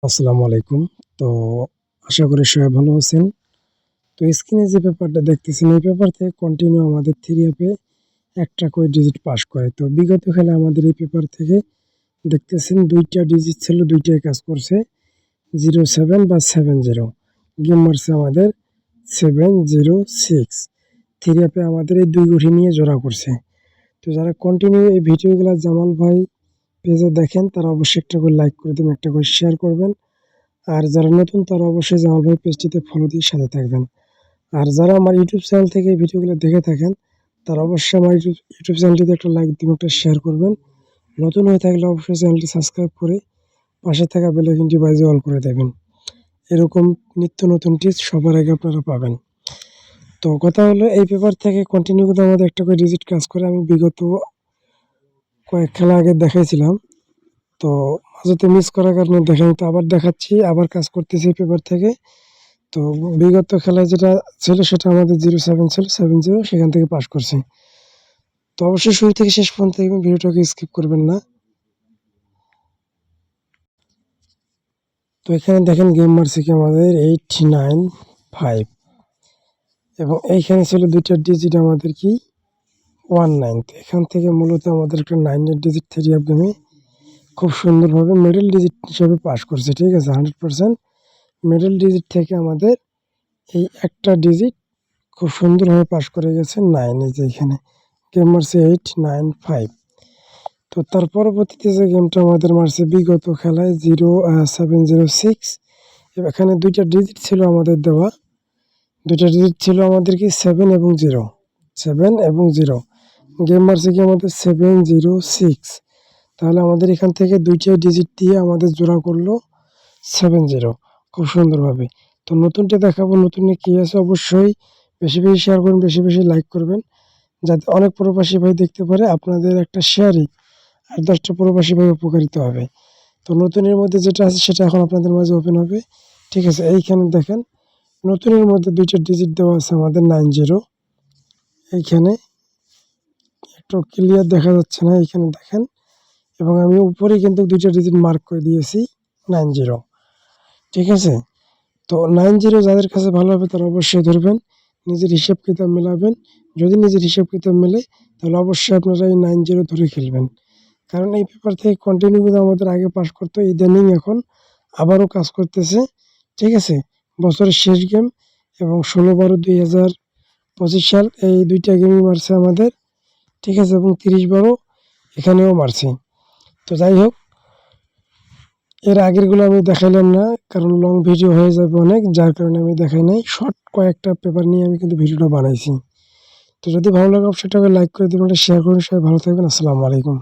আসসালামু আলাইকুম। তো আশা করি সবাই ভালো আছেন। তো স্ক্রিনে যে পেপারটা দেখতেছেন এই পেপার থেকে কন্টিনিউ আমাদের থ্রি অ্যাপে একটা করে ডিজিট পাস করে। তো বিগত খেলা আমাদের এই পেপার থেকে দেখতেছেন ২টা ডিজিট ছিল, ২টাই কাজ করছে 07 বা 70। গেম মারছে আমাদের 706। থ্রি অ্যাপে আমাদের এই ২ গুটি নিয়ে জোড়া করছে। তো যারা কন্টিনিউ এই ভিডিওগুলা জামাল ভাই পেজে দেখেন তারা অবশ্যই একটা করে লাইক করে দেবেন, একটা করে শেয়ার করবেন। আর যারা নতুন তারা অবশ্যই জামাল ভাই পেজটিতে ফলো দিয়ে সাথে থাকবেন। আর যারা আমার ইউটিউব চ্যানেল থেকে এই ভিডিওগুলো দেখে থাকেন তারা অবশ্যই আমার ইউটিউব চ্যানেলটিতে একটা লাইক দিবেন, একটা শেয়ার করবেন। নতুন হয়ে থাকলে অবশ্যই চ্যানেলটি সাবস্ক্রাইব করে পাশে থাকা বেল আইকনটি বাজিয়ে অল করে দেবেন। এরকম নিত্য নতুন টিপস সবার আগে আপনারা পাবেন। তো কথা হলো এই পেপার থেকে কন্টিনিউ করে আমাদের একটা করে ডিজিট কাজ করে। আমি বিগত কয়েক খেলা আগে দেখাইছিলাম, তো মাঝেতে মিস করার কারণে দেখাই, তো আবার দেখাচ্ছি, আবার কাজ করতেছি এই পেপার থেকে। তো বিগত খেলায় যেটা ছিল সেটা আমাদের 07 ছিল, 70 সেখান থেকে পাস করছি। তো অবশ্যই শুরু থেকে শেষ পর্যন্ত দেখবেন, ভিডিওটাকে স্কিপ করবেন না। তো এখানে দেখেন গেম মারছে কি আমাদের 895 এবং এইখানে ছিল 2টা ডিজিট আমাদের কি 19। তো এখান থেকে মূলত আমাদের একটা 9-এর ডিজিট থ্রি অ্যাপ গেমে খুব সুন্দরভাবে মিডল ডিজিট হিসেবে পাস করছে। ঠিক আছে, 100% মিডল ডিজিট থেকে আমাদের এই একটা ডিজিট খুব সুন্দরভাবে পাস করে গেছে 9। এই যে এখানে গেম মারছে 895। তো তার পরবর্তীতে যে গেমটা আমাদের মারছে বিগত খেলায় 0706, এখানে 2টা ডিজিট ছিল আমাদের দেওয়া। 2টা ডিজিট ছিল আমাদের কি 7 এবং 0, 7 এবং 0। গেম মারছে কি আমাদের 706। তাহলে আমাদের এখান থেকে 2টা ডিজিট দিয়ে আমাদের জোড়া করলো 70 খুব সুন্দরভাবে। তো নতুনটা দেখাবো, নতুনে কি আছে অবশ্যই বেশি বেশি শেয়ার করবেন, বেশি বেশি লাইক করবেন, যাতে অনেক প্রবাসী ভাই দেখতে পারে। আপনাদের একটা শেয়ারই আর 10টা প্রবাসী ভাই উপকারিত হবে। তো নতুনের মধ্যে যেটা আছে সেটা এখন আপনাদের মাঝে ওপেন হবে। ঠিক আছে, এইখানে দেখেন নতুনের মধ্যে 2টা ডিজিট দেওয়া আছে আমাদের 90। এইখানে একটু ক্লিয়ার দেখা যাচ্ছে না, এইখানে দেখেন। এবং আমি উপরে কিন্তু 2টা ডিজিট মার্ক করে দিয়েছি 90। ঠিক আছে, তো 90 যাদের কাছে ভালো হবে তারা অবশ্যই ধরবেন, নিজের হিসাব কিতাব মেলাবেন। যদি নিজের হিসাব কিতাব মেলে তাহলে অবশ্যই আপনারা এই 90 ধরে খেলবেন। কারণ এই পেপার থেকে কন্টিনিউ কিন্তু আমাদের আগে পাস করতো, ইদানিং এখন আবারও কাজ করতেছে। ঠিক আছে, বছরের শেষ গেম এবং 16/12/2025 সাল এই 2টা গেমই মারছে আমাদের। ঠিক আছে, এবং 30/12 এখানেও মারছে। তো যাই হোক, এর আগেরগুলো আমি দেখাইলাম না, কারণ লং ভিডিও হয়ে যাবে অনেক, যার কারণে আমি দেখাই নাই। শর্ট কয়েকটা পেপার নিয়ে আমি কিন্তু ভিডিওটা বানাইছি। তো যদি ভালো লাগে অবশ্যই লাইক করে দেবেন, শেয়ার করুন। সবাই ভালো থাকবেন। আসসালামু আলাইকুম।